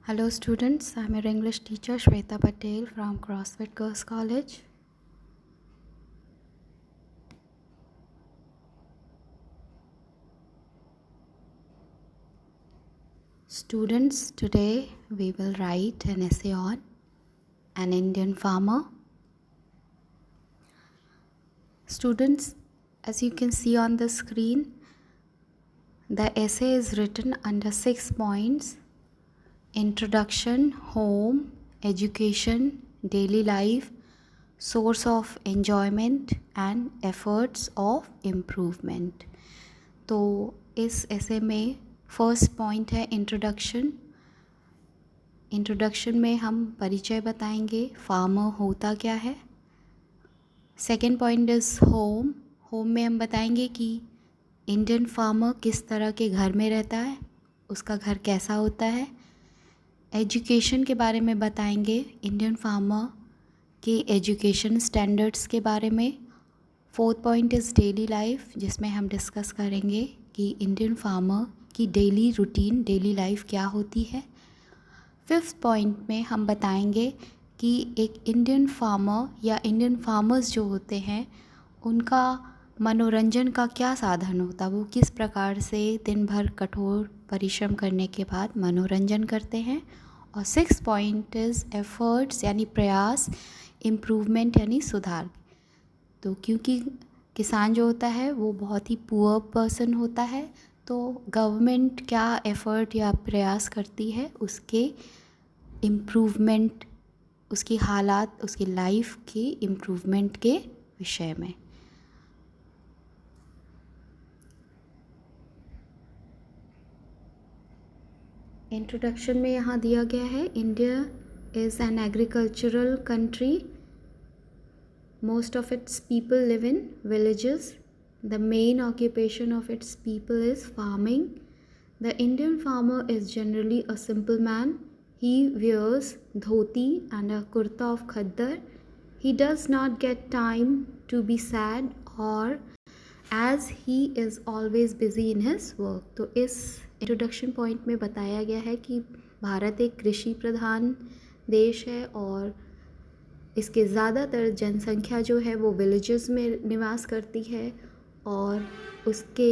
Hello students, I'm your English teacher Shweta Patel from CrossFit Girls College. Students, today we will write an essay on an Indian farmer. Students, as you can see on the screen, the essay is written under 6 points: introduction, home, education, daily life, source of enjoyment and efforts of improvement. तो इस ऐसे में first point है introduction. Introduction में हम परिचय बताएंगे, farmer होता क्या है। Second point is home. Home में हम बताएंगे कि इंडियन फार्मर किस तरह के घर में रहता है, उसका घर कैसा होता है। एजुकेशन के बारे में बताएंगे, इंडियन फार्मर के एजुकेशन स्टैंडर्ड्स के बारे में। Fourth point is daily life, जिसमें हम डिस्कस करेंगे कि इंडियन फार्मर की डेली रूटीन, डेली लाइफ क्या होती है। फिफ्थ पॉइंट में हम बताएंगे कि एक इंडियन फार्मर या इंडियन फार्मर्स जो होते हैं उनका मनोरंजन का क्या साधन होता है, वो किस प्रकार से दिन भर कठोर परिश्रम करने के बाद मनोरंजन करते हैं। और सिक्स पॉइंट इज़ एफर्ट्स यानी प्रयास, इम्प्रूवमेंट यानी सुधार। तो क्योंकि किसान जो होता है वो बहुत ही पुअर पर्सन होता है, तो गवर्नमेंट क्या एफ़र्ट या प्रयास करती है उसके इम्प्रूवमेंट, उसकी हालात, उसकी लाइफ की इम्प्रूवमेंट के विषय में। इंट्रोडक्शन में यहाँ दिया गया है, India is an agricultural country. Most of its people live in villages. The main occupation of its people is farming. The Indian farmer is generally a simple man. He wears dhoti and a kurta of khaddar. He does not get time to be sad or as he is always busy in his work. तो इस introduction point में बताया गया है कि भारत एक कृषि प्रधान देश है और इसके ज़्यादातर जनसंख्या जो है वो विलेजेस में निवास करती है और उसके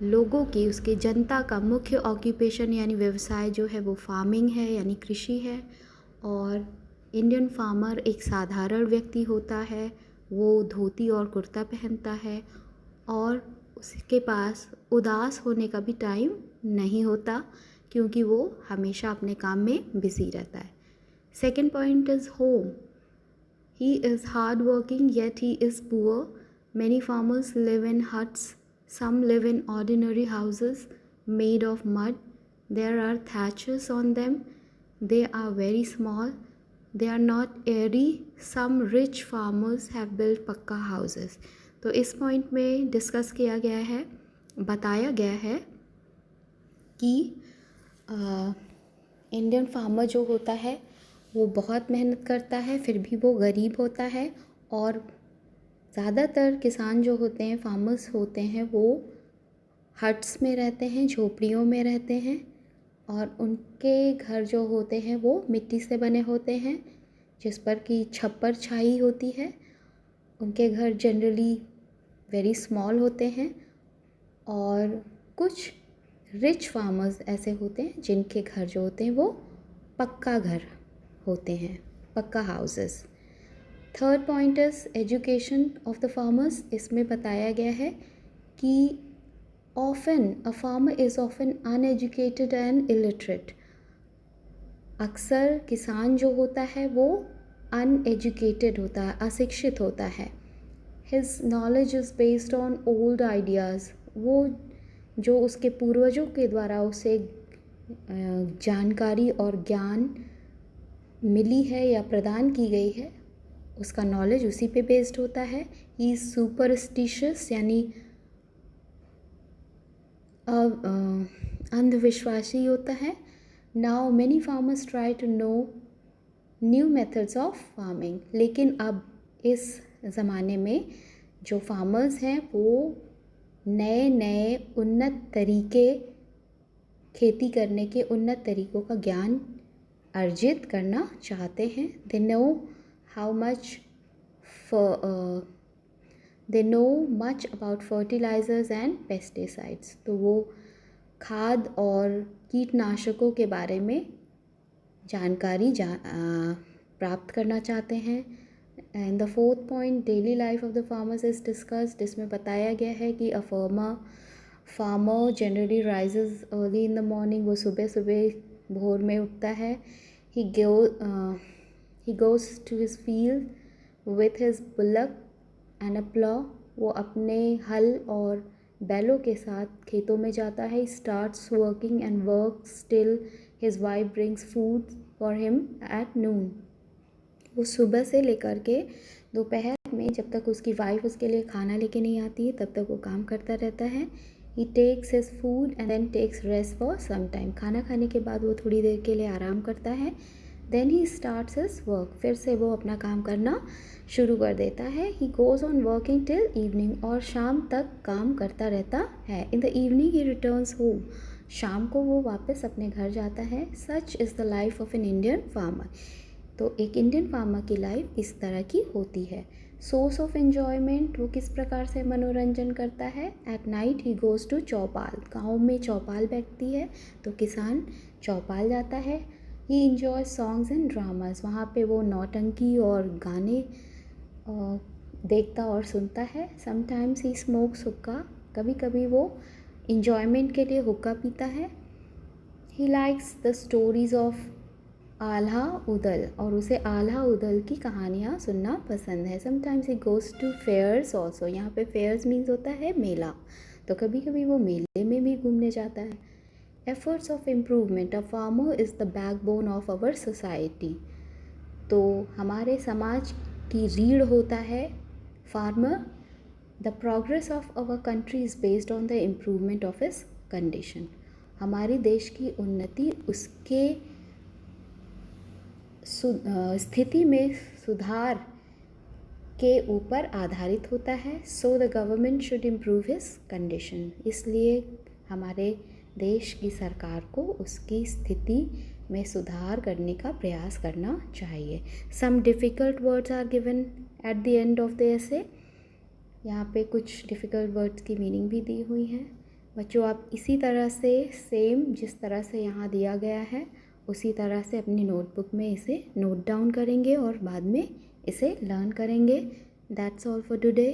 लोगों की, उसके जनता का मुख्य ऑक्यूपेशन यानी व्यवसाय जो है वो फार्मिंग है यानी कृषि है। और इंडियन फार्मर एक साधारण व्यक्ति होता है, वो धोती और कुर्ता पहनता है और उसके पास उदास होने का भी टाइम नहीं होता क्योंकि वो हमेशा अपने काम में बिजी रहता है। Second point is home. He is hardworking yet he is poor. Many farmers live in huts. Some live in ordinary houses made of mud. There are thatches on them. They are very small. They are not airy. Some rich farmers have built पक्का houses. तो इस point में discuss किया गया है, बताया गया है कि इंडियन फार्मर जो होता है वो बहुत मेहनत करता है, फिर भी वो गरीब होता है। और ज़्यादातर किसान जो होते हैं, फार्मर्स होते हैं, वो हट्स में रहते हैं, झोपड़ियों में रहते हैं और उनके घर जो होते हैं वो मिट्टी से बने होते हैं जिस पर कि छप्पर छाई होती है। उनके घर जनरली वेरी स्मॉल होते हैं और कुछ रिच फार्मर्स ऐसे होते हैं जिनके घर जो होते हैं वो पक्का घर होते हैं, पक्का houses. Third point is education of the farmers. इसमें बताया गया है कि often a farmer is often uneducated and illiterate. अक्सर किसान जो होता है वो अनएजुकेटेड होता है, अशिक्षित होता है। His knowledge is based on old ideas. वो जो उसके पूर्वजों के द्वारा उसे जानकारी और ज्ञान मिली है या प्रदान की गई है, उसका नॉलेज उसी पे बेस्ड होता है। ही इज़ सुपरस्टिशियस यानी अंधविश्वासी होता है। Now many farmers try to know new methods of farming. लेकिन अब इस ज़माने में जो फार्मर्स हैं वो नए नए उन्नत तरीके खेती करने के उन्नत तरीकों का ज्ञान अर्जित करना चाहते हैं। They know how much they know much about fertilisers and pesticides. तो वो खाद और कीटनाशकों के बारे में जानकारी प्राप्त करना चाहते हैं। And the fourth point, daily life of the farmers is discussed. इसमें बताया गया है कि farmer generally rises early in the morning. वो सुबह सुबह भोर में उठता है। He goes to his field with his bullock and a plough. वो अपने हल और बैलों के साथ खेतों में जाता है। Starts working and works till his wife brings food for him at noon. वो सुबह से लेकर के दोपहर में, जब तक उसकी वाइफ उसके लिए खाना लेके नहीं आती है, तब तक वो काम करता रहता है। He takes his food and then takes rest for some time. खाना खाने के बाद वो थोड़ी देर के लिए आराम करता है। Then he starts his work. फिर से वो अपना काम करना शुरू कर देता है। He goes on working till evening. और शाम तक काम करता रहता है। In the evening he returns home. शाम को वो वापस अपने घर जाता है। Such is the life of an Indian farmer. तो एक इंडियन फार्मर की लाइफ इस तरह की होती है। सोर्स ऑफ एन्जॉयमेंट, वो किस प्रकार से मनोरंजन करता है। At night he goes to chaupal. गाँव में चौपाल बैठती है तो किसान चौपाल जाता है। ही इंजॉय सॉन्ग्स एंड ड्रामास। वहाँ पे वो नौटंकी और गाने देखता और सुनता है। समटाइम्स ही स्मोक्स हुक्का। कभी कभी वो इंजॉयमेंट के लिए हुक्का पीता है। He likes the stories of Alha Udal. और उसे आल्हा उदल की कहानियाँ सुनना पसंद है। Sometimes he goes to fairs also. यहाँ पे फेयर्स मीन्स होता है मेला। तो कभी कभी वो मेले में भी घूमने जाता है। Efforts of improvement, a farmer is the backbone of our society. तो हमारे समाज की रीढ़ होता है farmer. The progress of our country is based on the improvement of his condition. हमारे देश की उन्नति उसके स्थिति में सुधार के ऊपर आधारित होता है। So the government should improve his condition. इसलिए हमारे देश की सरकार को उसकी स्थिति में सुधार करने का प्रयास करना चाहिए। Some difficult words are given at the end of the essay. यहाँ पे कुछ डिफ़िकल्ट वर्ड्स की मीनिंग भी दी हुई है। बच्चों, आप इसी तरह से सेम जिस तरह से यहाँ दिया गया है उसी तरह से अपनी नोटबुक में इसे नोट डाउन करेंगे और बाद में इसे लर्न करेंगे। That's all for today.